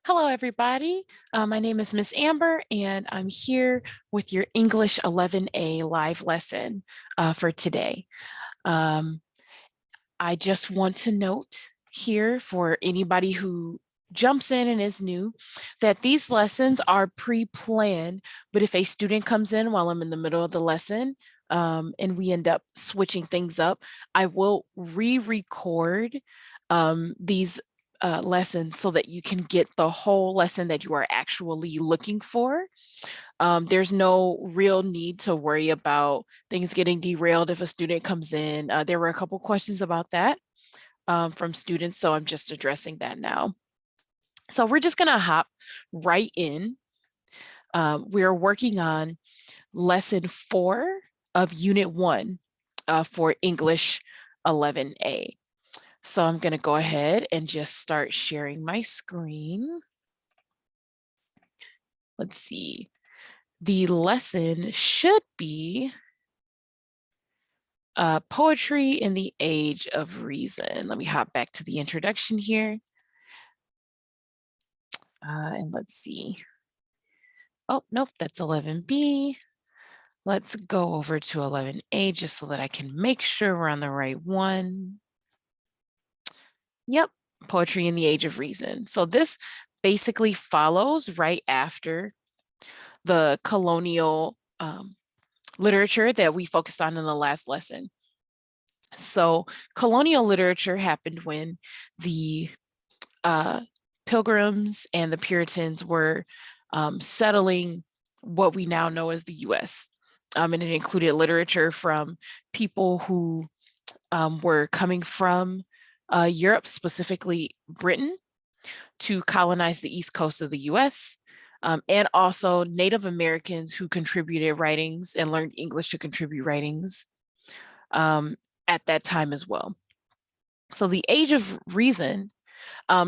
Hello, everybody. My name is Miss Amber, and I'm here with your English 11A live lesson for today. Um, I just want to note here for anybody who jumps in and is new that these lessons are pre-planned, but if a student comes in while I'm in the middle of the lesson and we end up switching things up, I will re-record these lessons so that you can get the whole lesson that you are actually looking for. There's no real need to worry about things getting derailed if a student comes in. There were a couple questions about that from students, so I'm just addressing that now. So we're just gonna hop right in. We're working on lesson 4 of unit 1 for English 11A. So I'm gonna go ahead and just start sharing my screen. Let's see. The lesson should be Poetry in the Age of Reason. Let me hop back to the introduction here. And let's see. Oh, nope, that's 11B. Let's go over to 11A just so that I can make sure we're on the right one. Yep, Poetry in the Age of Reason. So this basically follows right after the colonial literature that we focused on in the last lesson. So colonial literature happened when the Pilgrims and the Puritans were settling what we now know as the US. And it included literature from people who were coming from Europe, specifically Britain, to colonize the East Coast of the US, and also Native Americans who contributed writings and learned English to contribute writings at that time as well. So the Age of Reason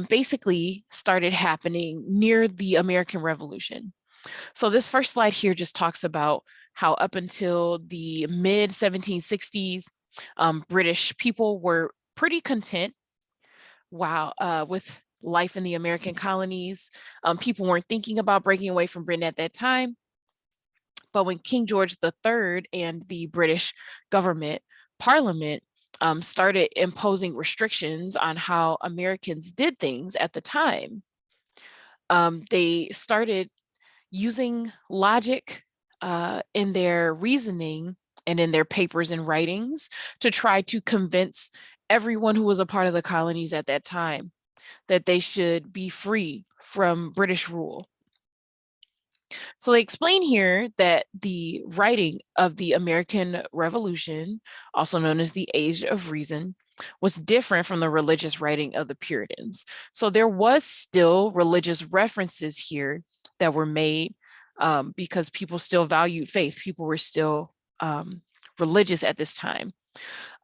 basically started happening near the American Revolution. So this first slide here just talks about how up until the mid 1760s, British people were pretty content with life in the American colonies. People weren't thinking about breaking away from Britain at that time. But when King George III and the British government, Parliament, started imposing restrictions on how Americans did things at the time, they started using logic in their reasoning and in their papers and writings to try to convince everyone who was a part of the colonies at that time that they should be free from British rule. So they explain here that the writing of the American Revolution, also known as the Age of Reason, was different from the religious writing of the Puritans. So there was still religious references here that were made because people still valued faith. People were still religious at this time.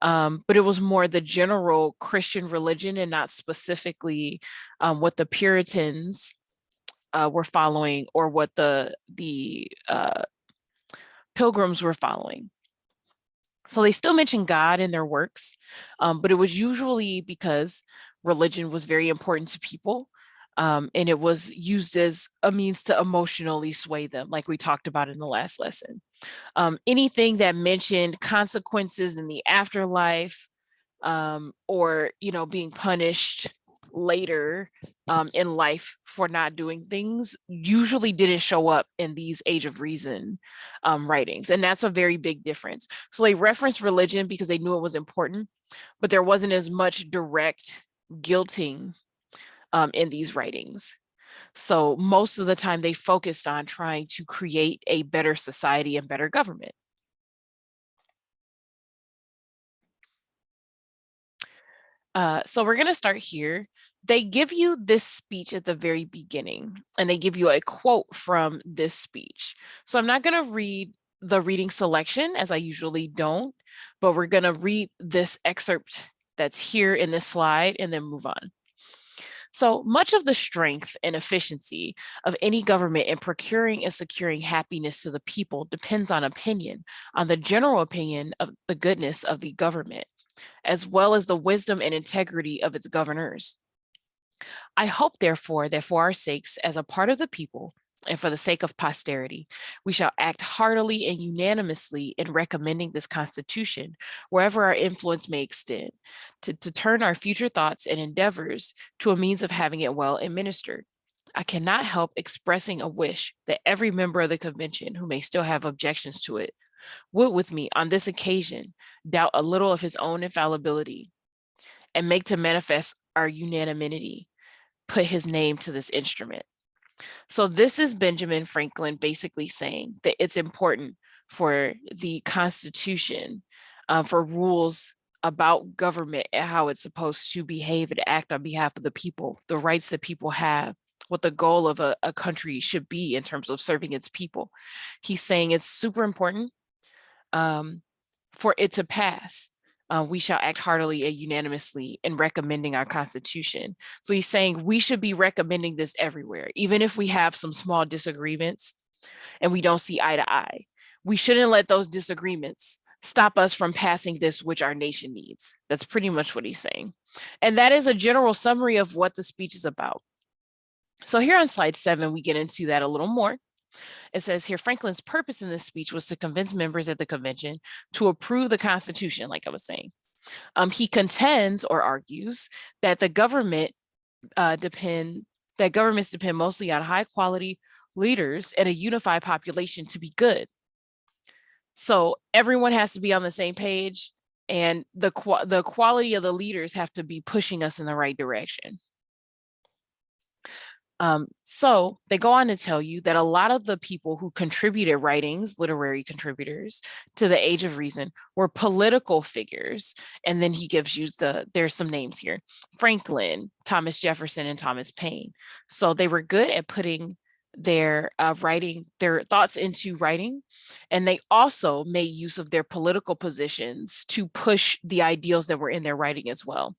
But it was more the general Christian religion and not specifically what the Puritans were following or what the Pilgrims were following. So they still mention God in their works, but it was usually because religion was very important to people. And it was used as a means to emotionally sway them, like we talked about in the last lesson. Anything that mentioned consequences in the afterlife, or being punished later in life for not doing things usually didn't show up in these Age of Reason writings, and that's a very big difference. So they referenced religion because they knew it was important, but there wasn't as much direct guilting in these writings. So most of the time they focused on trying to create a better society and better government. So we're going to start here. They give you this speech at the very beginning, and they give you a quote from this speech. So I'm not going to read the reading selection, as I usually don't, but we're going to read this excerpt that's here in this slide and then move on. So much of the strength and efficiency of any government in procuring and securing happiness to the people depends on opinion, on the general opinion of the goodness of the government, as well as the wisdom and integrity of its governors. I hope, therefore, that for our sakes, as a part of the people, and for the sake of posterity, we shall act heartily and unanimously in recommending this Constitution, wherever our influence may extend, to turn our future thoughts and endeavors to a means of having it well administered. I cannot help expressing a wish that every member of the convention who may still have objections to it would with me on this occasion doubt a little of his own infallibility and make to manifest our unanimity, put his name to this instrument. So this is Benjamin Franklin basically saying that it's important for the Constitution, for rules about government and how it's supposed to behave and act on behalf of the people, the rights that people have, what the goal of a country should be in terms of serving its people. He's saying it's super important for it to pass. We shall act heartily and unanimously in recommending our Constitution. So he's saying we should be recommending this everywhere, even if we have some small disagreements and we don't see eye to eye. We shouldn't let those disagreements stop us from passing this which our nation needs. That's pretty much what he's saying. And that is a general summary of what the speech is about. So here on slide 7, we get into that a little more. It says here, Franklin's purpose in this speech was to convince members at the convention to approve the Constitution, like I was saying. He contends or argues that the government governments depend mostly on high quality leaders and a unified population to be good. So everyone has to be on the same page, and the quality of the leaders have to be pushing us in the right direction. So they go on to tell you that a lot of the people who contributed writings, literary contributors to the Age of Reason, were political figures. And then he gives you there's some names here: Franklin, Thomas Jefferson, and Thomas Paine. So they were good at putting their their thoughts into writing. And they also made use of their political positions to push the ideals that were in their writing as well.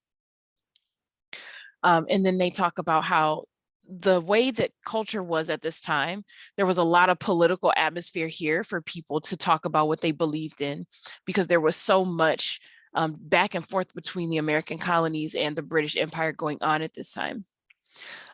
And then they talk about how the way that culture was at this time, there was a lot of political atmosphere here for people to talk about what they believed in, because there was so much back and forth between the American colonies and the British Empire going on at this time.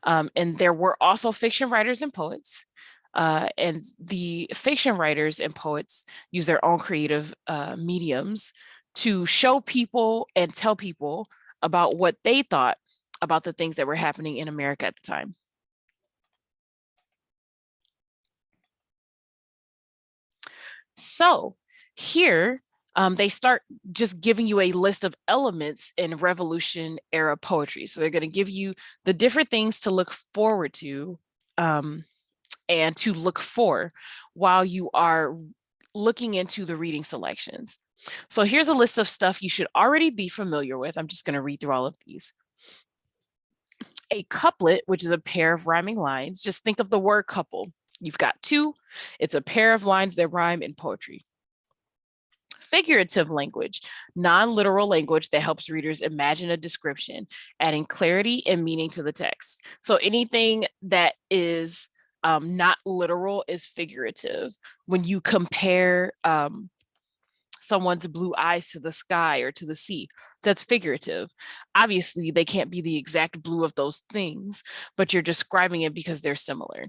And there were also fiction writers and poets. And the fiction writers and poets use their own creative mediums to show people and tell people about what they thought about the things that were happening in America at the time. So here they start just giving you a list of elements in Revolution era poetry. So they're going to give you the different things to look forward to and to look for while you are looking into the reading selections. So here's a list of stuff you should already be familiar with. I'm just going to read through all of these. A couplet, which is a pair of rhyming lines. Just think of the word couple. You've got two. It's a pair of lines that rhyme in poetry. Figurative language, non-literal language that helps readers imagine a description, adding clarity and meaning to the text. So anything that is not literal is figurative. When you compare someone's blue eyes to the sky or to the sea, that's figurative. Obviously, they can't be the exact blue of those things, but you're describing it because they're similar.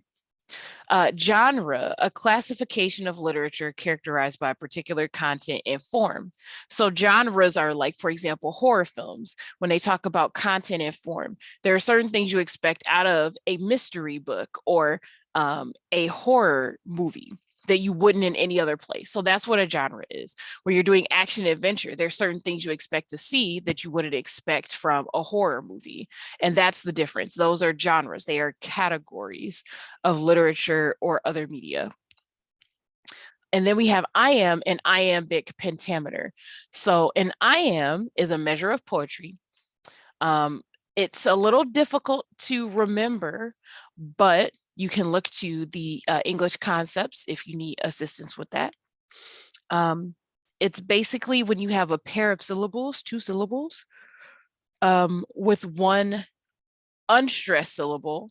Genre, a classification of literature characterized by a particular content and form. So genres are like, for example, horror films. When they talk about content and form, there are certain things you expect out of a mystery book or a horror movie that you wouldn't in any other place. So that's what a genre is. Where you're doing action adventure, there's certain things you expect to see that you wouldn't expect from a horror movie. And that's the difference. Those are genres. They are categories of literature or other media. And then we have iamb and iambic pentameter. So an iamb is a measure of poetry. It's a little difficult to remember, but you can look to the English concepts if you need assistance with that. It's basically when you have a pair of syllables, two syllables, with one unstressed syllable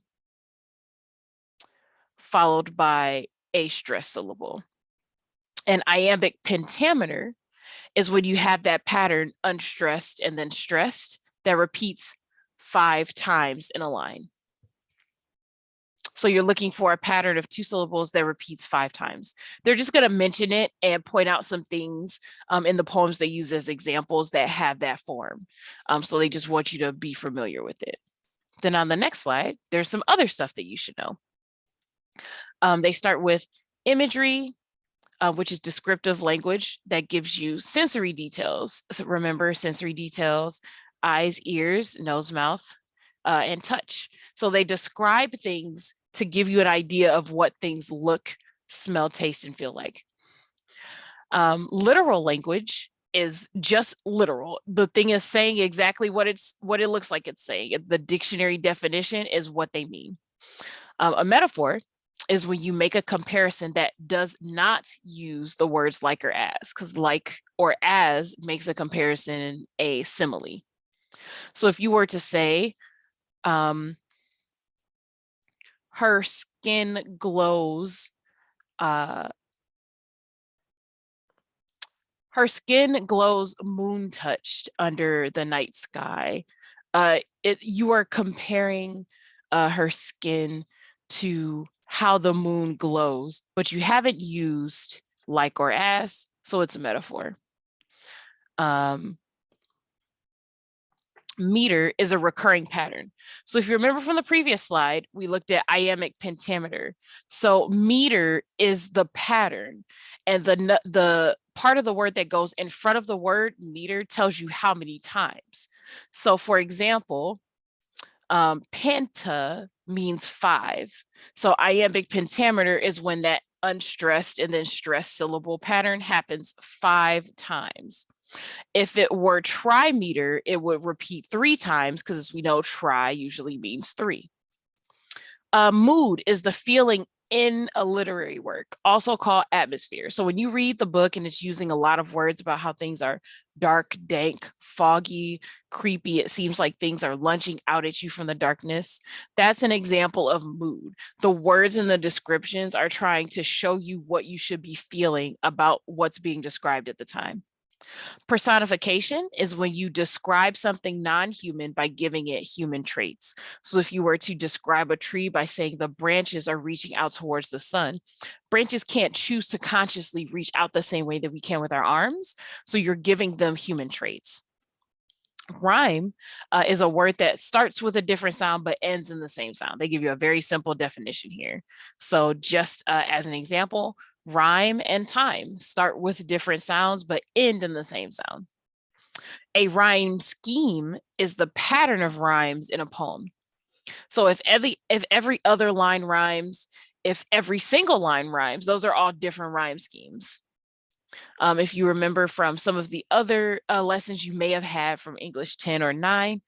followed by a stressed syllable. An iambic pentameter is when you have that pattern unstressed and then stressed that repeats 5 times in a line. So you're looking for a pattern of 2 syllables that repeats 5 times. They're just going to mention it and point out some things in the poems they use as examples that have that form. So they just want you to be familiar with it. Then on the next slide, there's some other stuff that you should know. They start with imagery, which is descriptive language that gives you sensory details. So remember, sensory details: eyes, ears, nose, mouth, and touch. So they describe things to give you an idea of what things look, smell, taste, and feel like. Literal language is just literal. The thing is saying exactly what it looks like it's saying. The dictionary definition is what they mean. A metaphor is when you make a comparison that does not use the words like or as, because like or as makes a comparison a simile. So if you were to say, her skin glows, her skin glows moon touched under the night sky. You are comparing her skin to how the moon glows, but you haven't used like or as, so it's a metaphor. Meter is a recurring pattern. So if you remember from the previous slide, we looked at iambic pentameter. So meter is the pattern, and the part of the word that goes in front of the word meter tells you how many times. So for example, penta means 5. So iambic pentameter is when that unstressed and then stressed syllable pattern happens 5 times. If it were trimeter, it would repeat 3 times, because as we know, tri usually means 3. Mood is the feeling in a literary work, also called atmosphere. So when you read the book and it's using a lot of words about how things are dark, dank, foggy, creepy, it seems like things are lunging out at you from the darkness, that's an example of mood. The words and the descriptions are trying to show you what you should be feeling about what's being described at the time. Personification is when you describe something non-human by giving it human traits. So if you were to describe a tree by saying the branches are reaching out towards the sun, branches can't choose to consciously reach out the same way that we can with our arms. So you're giving them human traits. Rhyme is a word that starts with a different sound but ends in the same sound. They give you a very simple definition here. So just as an example, rhyme and time start with different sounds but end in the same sound. A rhyme scheme is the pattern of rhymes in a poem. So if every other line rhymes, if every single line rhymes, those are all different rhyme schemes. If you remember from some of the other lessons you may have had from English 10 or 9,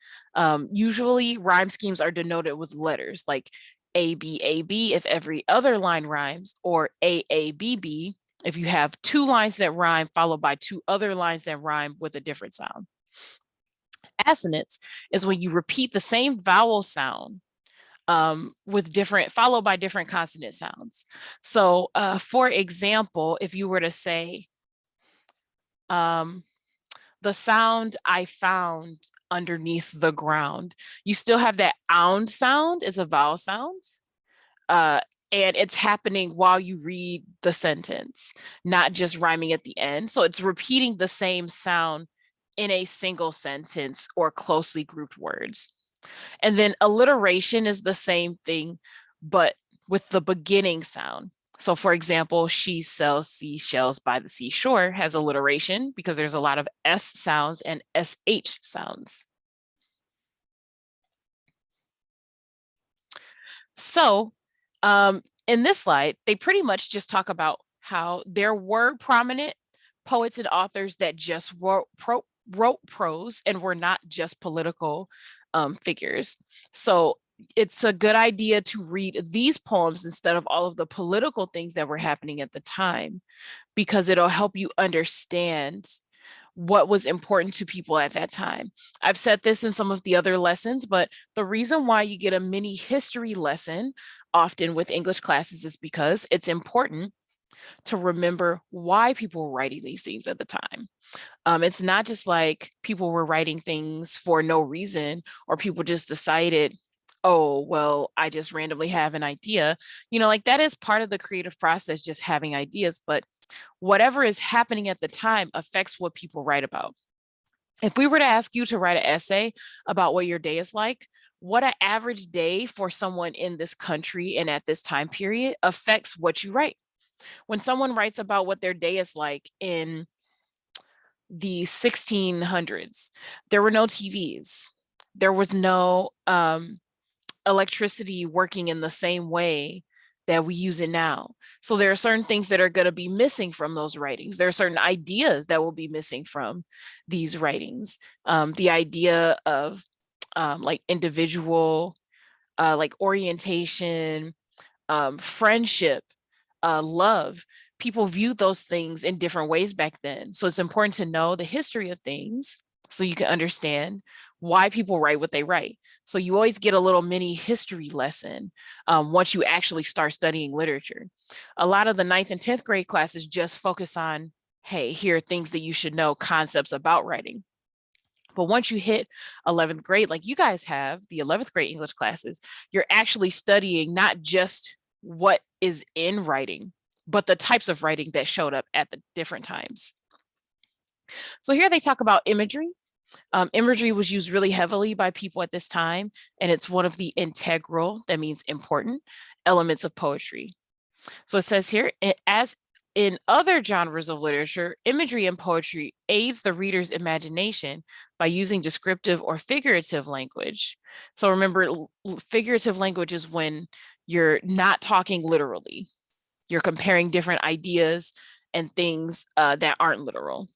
usually rhyme schemes are denoted with letters like A, B, A, B if every other line rhymes, or A, B, B if you have 2 lines that rhyme followed by 2 other lines that rhyme with a different sound. Assonance is when you repeat the same vowel sound with different, followed by different consonant sounds. So for example, if you were to say, the sound I found underneath the ground, you still have that ound sound is a vowel sound. And it's happening while you read the sentence, not just rhyming at the end. So it's repeating the same sound in a single sentence or closely grouped words. And then alliteration is the same thing, but with the beginning sound. So for example, she sells seashells by the seashore has alliteration because there's a lot of S sounds and SH sounds. So in this slide, they pretty much just talk about how there were prominent poets and authors that just wrote prose and were not just political figures. So it's a good idea to read these poems instead of all of the political things that were happening at the time, because it'll help you understand what was important to people at that time. I've said this in some of the other lessons, but the reason why you get a mini history lesson often with English classes is because it's important to remember why people were writing these things at the time. It's not just like people were writing things for no reason, or people just decided, oh, well, I just randomly have an idea. Like that is part of the creative process, just having ideas, but whatever is happening at the time affects what people write about. If we were to ask you to write an essay about what your day is like, what an average day for someone in this country and at this time period affects what you write. When someone writes about what their day is like in the 1600s, there were no TVs. There was no electricity working in the same way that we use it now. So there are certain things that are going to be missing from those writings. There are certain ideas that will be missing from these writings. The idea of like individual, like orientation, friendship, love. People viewed those things in different ways back then. So it's important to know the history of things so you can understand why people write what they write. So you always get a little mini history lesson once you actually start studying literature. A lot of the 9th and 10th grade classes just focus on, hey, here are things that you should know, concepts about writing. But once you hit 11th grade, like you guys have the 11th grade English classes, you're actually studying not just what is in writing, but the types of writing that showed up at the different times. So here they talk about imagery. Imagery was used really heavily by people at this time, and it's one of the integral, that means important, elements of poetry. So it says here, as in other genres of literature, imagery in poetry aids the reader's imagination by using descriptive or figurative language. So remember, figurative language is when you're not talking literally. You're comparing different ideas and things that aren't literal.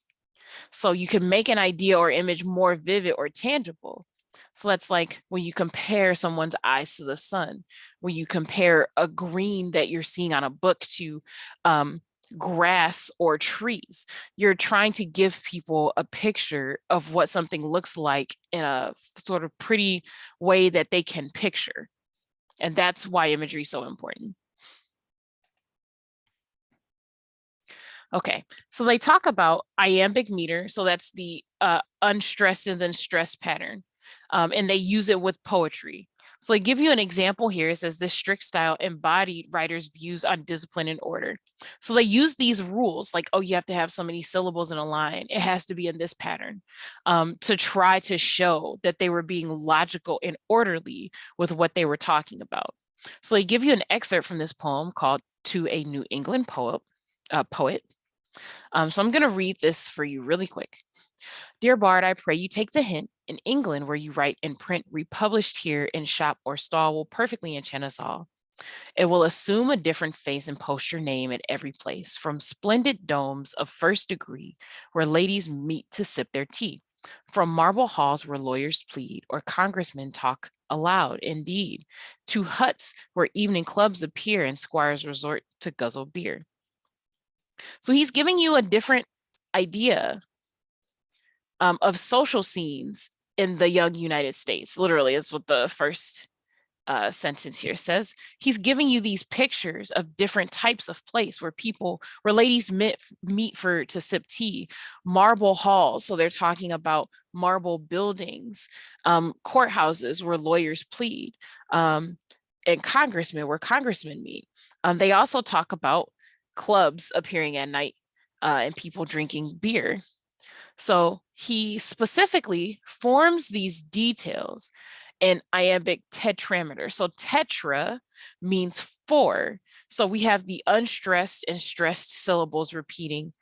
So you can make an idea or image more vivid or tangible. So that's like when you compare someone's eyes to the sun, when you compare a green that you're seeing on a book to grass or trees. You're trying to give people a picture of what something looks like in a sort of pretty way that they can picture. And that's why imagery is so important. Okay, so they talk about iambic meter. So that's the unstressed and then stressed pattern. And they use it with poetry. So they give you an example here. It says this strict style embodied writers' views on discipline and order. So they use these rules like, oh, you have to have so many syllables in a line. It has to be in this pattern to try to show that they were being logical and orderly with what they were talking about. So they give you an excerpt from this poem called To a New England Poet. So I'm going to read this for you really quick. Dear Bard, I pray you take the hint. In England, where you write in print, republished here in shop or stall will perfectly enchant us all. It will assume a different face and post your name at every place, from splendid domes of first degree, where ladies meet to sip their tea, from marble halls where lawyers plead, or congressmen talk aloud, indeed, to huts where evening clubs appear and squires resort to guzzle beer. So he's giving you a different idea of social scenes in the young United States. Literally, is what the first sentence here says. He's giving you these pictures of different types of place where ladies meet for to sip tea, marble halls. So they're talking about marble buildings, courthouses where lawyers plead, and congressmen where congressmen meet. They also talk about clubs appearing at night and people drinking beer. So he specifically forms these details in iambic tetrameter. So tetra means four. So we have the unstressed and stressed syllables repeating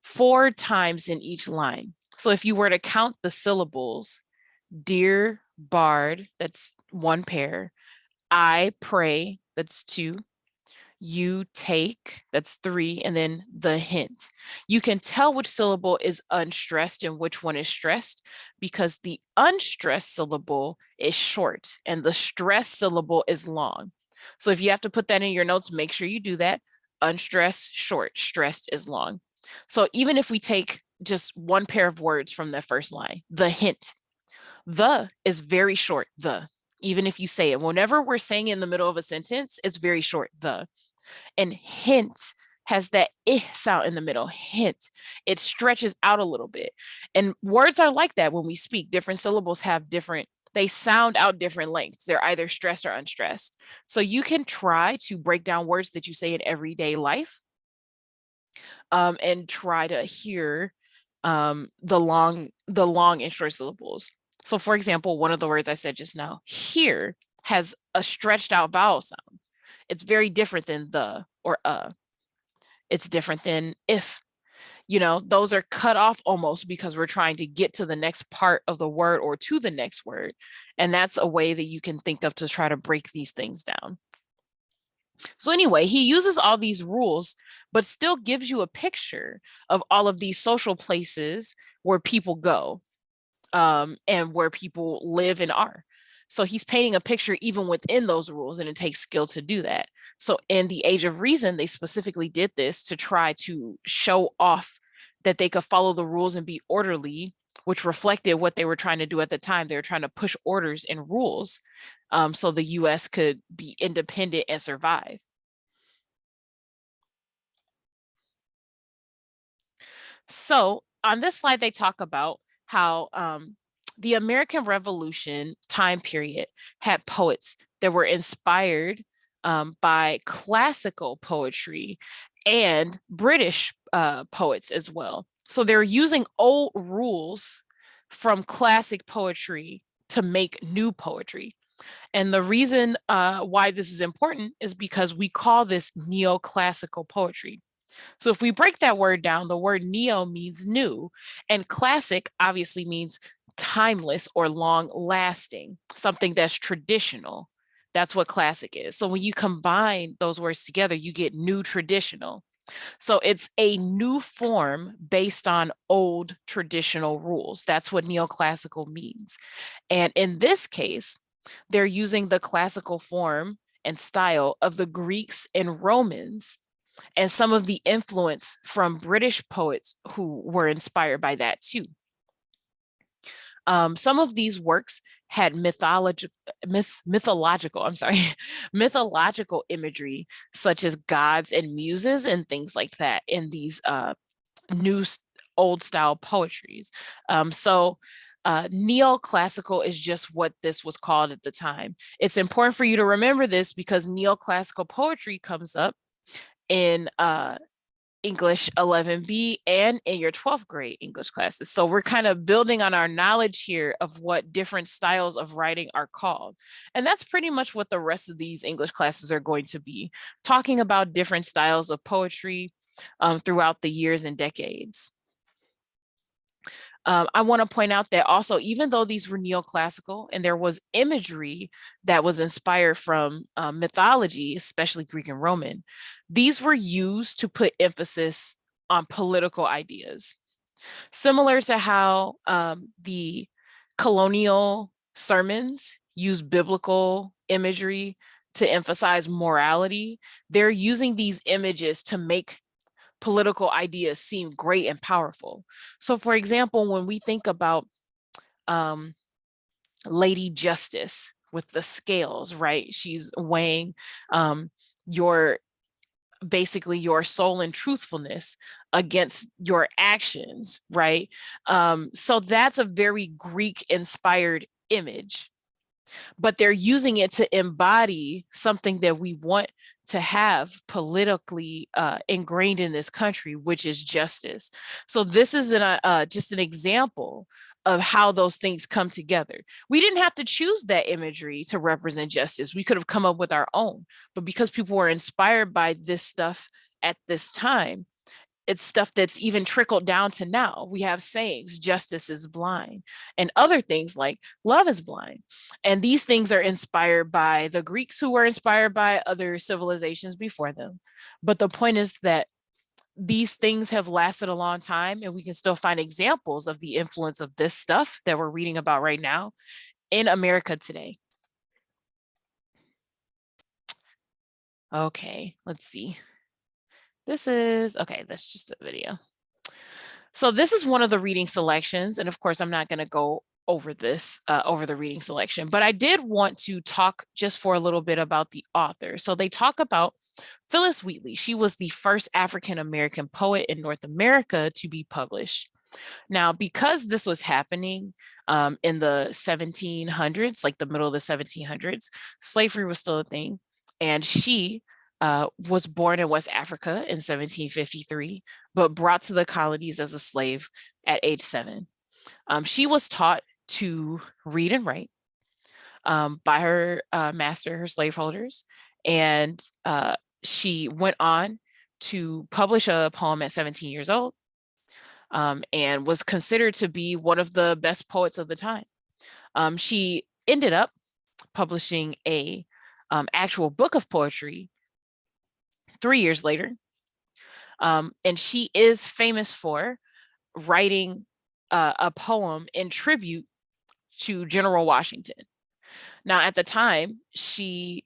4 times in each line. So if you were to count the syllables, dear Bard, that's 1 pair. I pray, that's 2. You take, that's 3, and then the hint. You can tell which syllable is unstressed and which one is stressed because the unstressed syllable is short and the stressed syllable is long. So if you have to put that in your notes, make sure you do that. Unstressed, short, stressed is long. So even if we take just 1 pair of words from the first line, the hint, the is very short, the. Even if you say it, whenever we're saying it in the middle of a sentence, it's very short, the. And hint has that eh sound in the middle, hint. It stretches out a little bit. And words are like that when we speak. Different syllables have different, they sound out different lengths. They're either stressed or unstressed. So you can try to break down words that you say in everyday life, and try to hear the long and short syllables. So for example, one of the words I said just now, here, has a stretched out vowel sound. It's very different than the or it's different than if. You know, those are cut off almost because we're trying to get to the next part of the word or to the next word. And that's a way that you can think of to try to break these things down. So anyway, he uses all these rules, but still gives you a picture of all of these social places where people go, and where people live and are. So he's painting a picture even within those rules, and it takes skill to do that. So in the Age of Reason, they specifically did this to try to show off that they could follow the rules and be orderly, which reflected what they were trying to do at the time. They were trying to push orders and rules, so the US could be independent and survive. So on this slide, they talk about how the American Revolution time period had poets that were inspired by classical poetry and British poets as well. So they're using old rules from classic poetry to make new poetry. And the reason why this is important is because we call this neoclassical poetry. So if we break that word down, the word neo means new, and classic obviously means timeless or long lasting, something that's traditional. That's what classic is. So when you combine those words together, you get new traditional. So it's a new form based on old traditional rules. That's what neoclassical means. And in this case, they're using the classical form and style of the Greeks and Romans, and some of the influence from British poets who were inspired by that too. Some of these works had mythological, I'm sorry, mythological imagery, such as gods and muses and things like that in these new old style poetries. Neoclassical is just what this was called at the time. It's important for you to remember this because neoclassical poetry comes up in English 11B and in your 12th grade English classes. So we're kind of building on our knowledge here of what different styles of writing are called. And that's pretty much what the rest of these English classes are going to be, talking about different styles of poetry throughout the years and decades. I want to point out that also, even though these were neoclassical and there was imagery that was inspired from mythology, especially Greek and Roman, these were used to put emphasis on political ideas. Similar to how the colonial sermons use biblical imagery to emphasize morality, they're using these images to make political ideas seem great and powerful. So for example, when we think about Lady Justice with the scales, right? She's weighing your basically your soul and truthfulness against your actions, right? So that's a very Greek inspired image, but they're using it to embody something that we want to have politically ingrained in this country, which is justice. So this is just an example of how those things come together. We didn't have to choose that imagery to represent justice. We could have come up with our own, but because people were inspired by this stuff at this time, it's stuff that's even trickled down to now. We have sayings, justice is blind, and other things like love is blind. And these things are inspired by the Greeks, who were inspired by other civilizations before them. But the point is that these things have lasted a long time, and we can still find examples of the influence of this stuff that we're reading about right now in America today. Okay, let's see. That's just a video. So this is one of the reading selections. And of course, I'm not going to go over this, over the reading selection, but I did want to talk just for a little bit about the author. So they talk about Phillis Wheatley. She was the first African-American poet in North America to be published. Now, because this was happening in the 1700s, like the middle of the 1700s, slavery was still a thing. And she was born in West Africa in 1753, but brought to the colonies as a slave at age 7. She was taught to read and write by her master, her slaveholders, and she went on to publish a poem at 17 years old, and was considered to be one of the best poets of the time. She ended up publishing a actual book of poetry 3 years later, and she is famous for writing a poem in tribute to General Washington. Now, at the time, she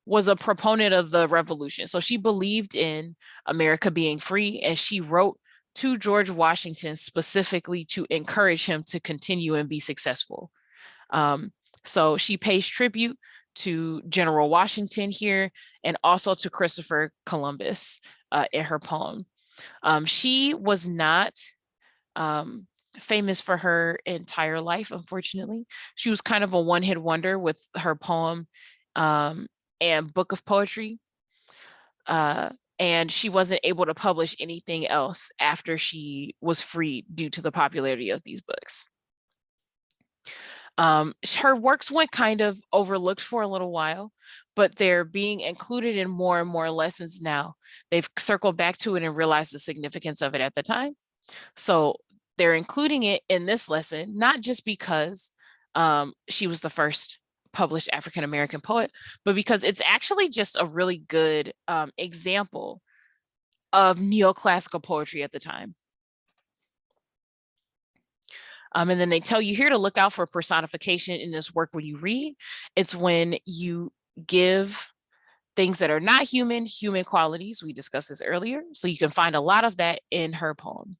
was a proponent of the revolution. So she believed in America being free, and she wrote to George Washington specifically to encourage him to continue and be successful. So she pays tribute to General Washington here, and also to Christopher Columbus in her poem. She was not famous for her entire life, unfortunately. She was kind of a one-hit wonder with her poem and book of poetry. And she wasn't able to publish anything else after she was freed due to the popularity of these books. Her works went kind of overlooked for a little while, but they're being included in more and more lessons now. They've circled back to it and realized the significance of it at the time. So they're including it in this lesson, not just because she was the first published African-American poet, but because it's actually just a really good example of neoclassical poetry at the time. And then they tell you here to look out for personification in this work when you read. It's when you give things that are not human, human qualities. We discussed this earlier. So you can find a lot of that in her poem.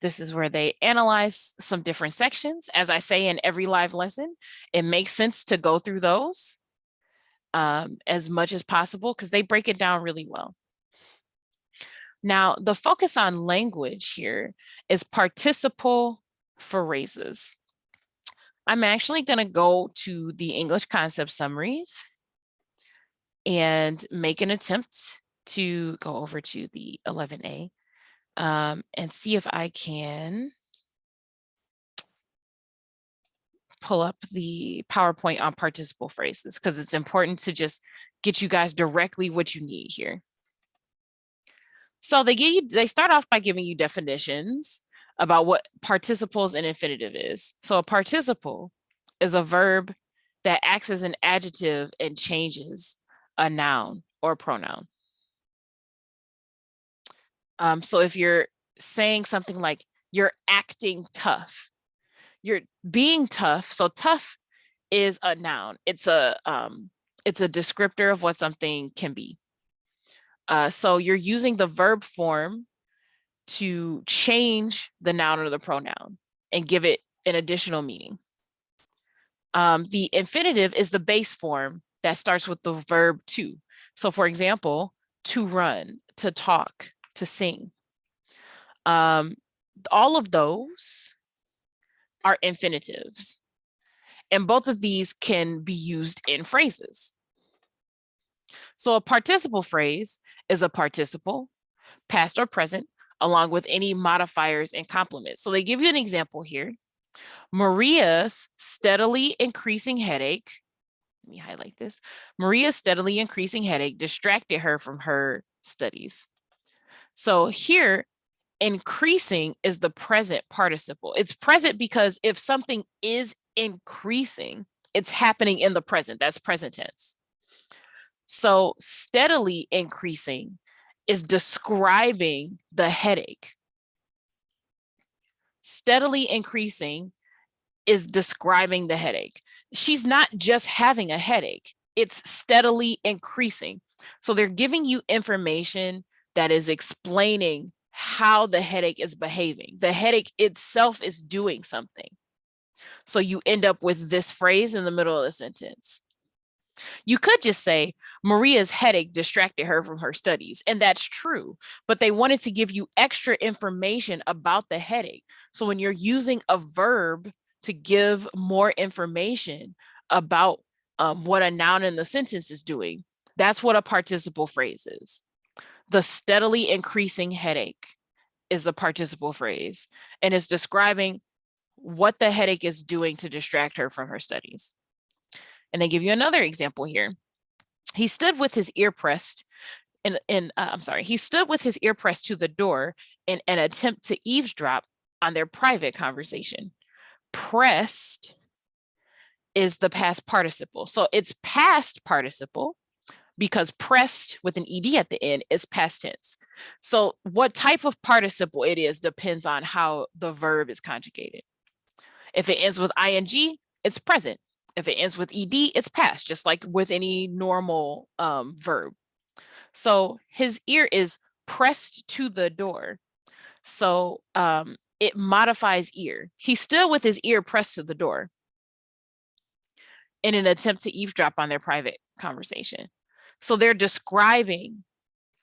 This is where they analyze some different sections. As I say in every live lesson, it makes sense to go through those as much as possible because they break it down really well. Now, the focus on language here is participle phrases. I'm actually going to go to the English concept summaries and make an attempt to go over to the 11A and see if I can pull up the PowerPoint on participle phrases, because it's important to just get you guys directly what you need here. So they start off by giving you definitions about what participles and infinitive is. So a participle is a verb that acts as an adjective and changes a noun or pronoun. So if you're saying something like you're acting tough, you're being tough. So tough is a noun. It's a descriptor of what something can be. So you're using the verb form to change the noun or the pronoun and give it an additional meaning. The infinitive is the base form that starts with the verb to. So for example, to run, to talk, to sing. All of those are infinitives. And both of these can be used in phrases. So a participle phrase is a participle, past or present, along with any modifiers and complements. So they give you an example here. Maria's steadily increasing headache, let me highlight this. Maria's steadily increasing headache distracted her from her studies. So here, increasing is the present participle. It's present because if something is increasing, it's happening in the present. That's present tense. So steadily increasing is describing the headache. Steadily increasing is describing the headache. She's not just having a headache, it's steadily increasing. So they're giving you information that is explaining how the headache is behaving. The headache itself is doing something. So you end up with this phrase in the middle of the sentence. You could just say, Maria's headache distracted her from her studies. And that's true. But they wanted to give you extra information about the headache. So when you're using a verb to give more information about what a noun in the sentence is doing, that's what a participle phrase is. The steadily increasing headache is the participle phrase, and it's describing what the headache is doing to distract her from her studies. And they give you another example here. He stood with his ear pressed he stood with his ear pressed to the door in an attempt to eavesdrop on their private conversation. Pressed is the past participle. So it's past participle because pressed with an ed at the end is past tense. So what type of participle it is depends on how the verb is conjugated. If it ends with ing, it's present. If it ends with ed, it's past, just like with any normal verb. So his ear is pressed to the door. So it modifies ear. He stood with his ear pressed to the door in an attempt to eavesdrop on their private conversation. So they're describing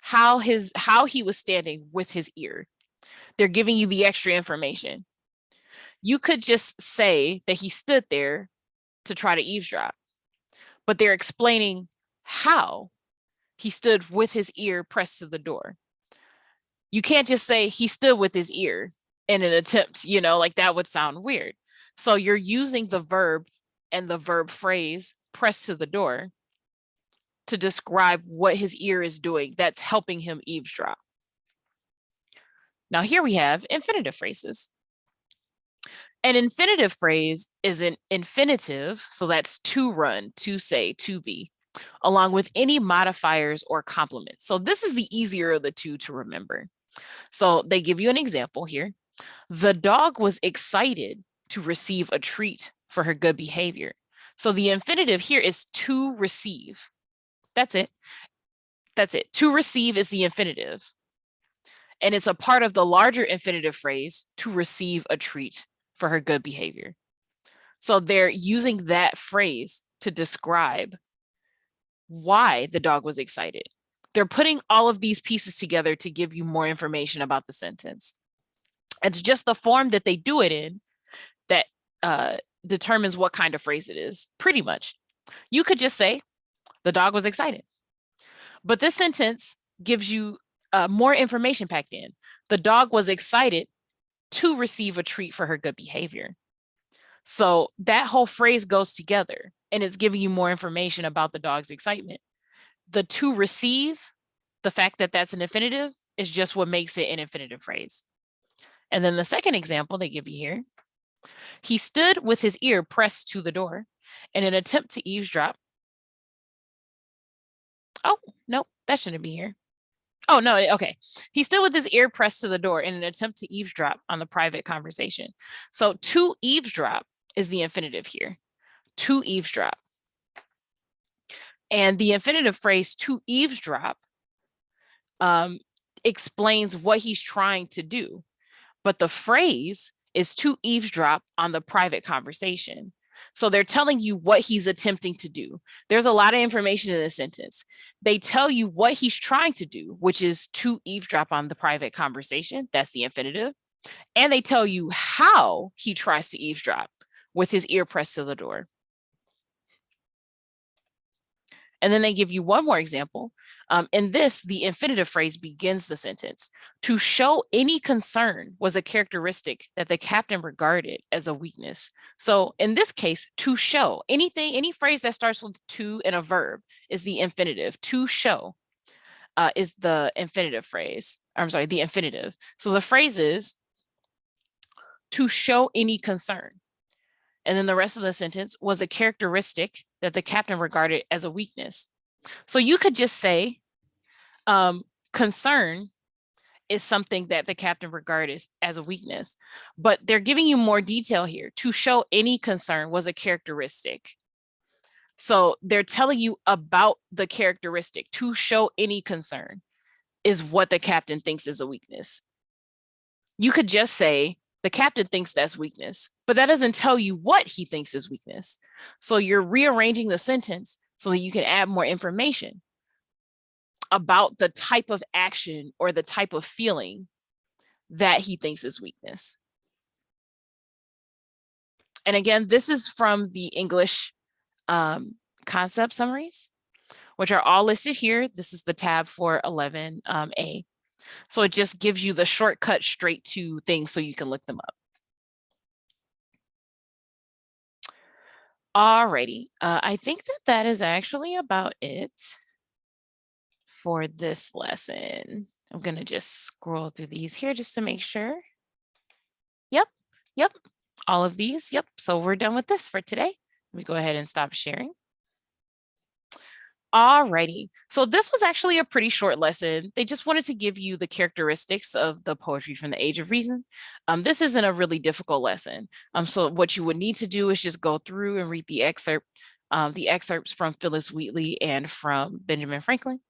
how he was standing with his ear. They're giving you the extra information. You could just say that he stood there to try to eavesdrop, but they're explaining how he stood with his ear pressed to the door. You can't just say he stood with his ear in an attempt, like that would sound weird. So you're using the verb and the verb phrase pressed to the door to describe what his ear is doing that's helping him eavesdrop. Now here we have infinitive phrases. An infinitive phrase is an infinitive, so that's to run, to say, to be, along with any modifiers or complements. So this is the easier of the two to remember. So they give you an example here. The dog was excited to receive a treat for her good behavior. So the infinitive here is to receive. That's it. That's it. To receive is the infinitive. And it's a part of the larger infinitive phrase, to receive a treat for her good behavior. So they're using that phrase to describe why the dog was excited. They're putting all of these pieces together to give you more information about the sentence. It's just the form that they do it in that determines what kind of phrase it is, pretty much. You could just say, the dog was excited. But this sentence gives you more information packed in. The dog was excited to receive a treat for her good behavior. So that whole phrase goes together, and it's giving you more information about the dog's excitement. The to receive, the fact that that's an infinitive, is just what makes it an infinitive phrase. And then the second example they give you here, he stood with his ear pressed to the door in an attempt to eavesdrop. Oh, no, that shouldn't be here. Oh, no, okay. He stood with his ear pressed to the door in an attempt to eavesdrop on the private conversation. So to eavesdrop is the infinitive here, to eavesdrop. And the infinitive phrase to eavesdrop explains what he's trying to do. But the phrase is to eavesdrop on the private conversation. So they're telling you what he's attempting to do. There's a lot of information in this sentence. They tell you what he's trying to do, which is to eavesdrop on the private conversation. That's the infinitive. And they tell you how he tries to eavesdrop with his ear pressed to the door. And then they give you one more example. In this, the infinitive phrase begins the sentence. To show any concern was a characteristic that the captain regarded as a weakness. So in this case, to show, any phrase that starts with to in a verb is the infinitive. To show is the infinitive phrase. I'm sorry, the infinitive. So the phrase is to show any concern. And then the rest of the sentence was a characteristic that the captain regarded as a weakness. So you could just say, concern is something that the captain regarded as a weakness, but they're giving you more detail here. To show any concern was a characteristic. So they're telling you about the characteristic, to show any concern. is what the captain thinks is a weakness. You could just say, the captain thinks that's weakness, but that doesn't tell you what he thinks is weakness. So you're rearranging the sentence so that you can add more information about the type of action or the type of feeling that he thinks is weakness. And again, this is from the English concept summaries, which are all listed here. This is the tab for 11A. So it just gives you the shortcut straight to things so you can look them up. Alrighty, I think that that is actually about it for this lesson. I'm gonna just scroll through these here just to make sure. Yep, all of these, yep. So we're done with this for today. Let me go ahead and stop sharing. Alrighty, so this was actually a pretty short lesson. They just wanted to give you the characteristics of the poetry from the Age of Reason. This isn't a really difficult lesson. So what you would need to do is just go through and read the excerpts from Phillis Wheatley and from Benjamin Franklin.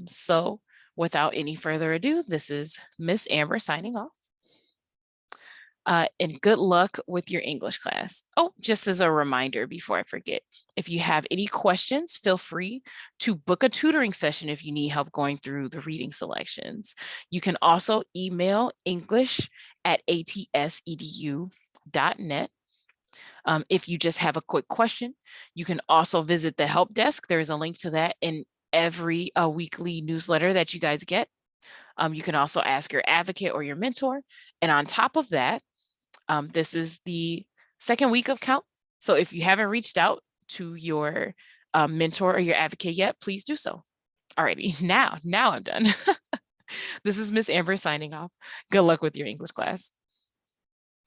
So without any further ado, this is Miss Amber signing off. And good luck with your English class. Oh, just as a reminder before I forget, if you have any questions, feel free to book a tutoring session if you need help going through the reading selections. You can also email english@atsedu.net. If you just have a quick question, you can also visit the help desk. There is a link to that in every weekly newsletter that you guys get. You can also ask your advocate or your mentor. And on top of that, this is the second week of Count. So if you haven't reached out to your mentor or your advocate yet, please do so. Alrighty, now I'm done. This is Miss Amber signing off. Good luck with your English class.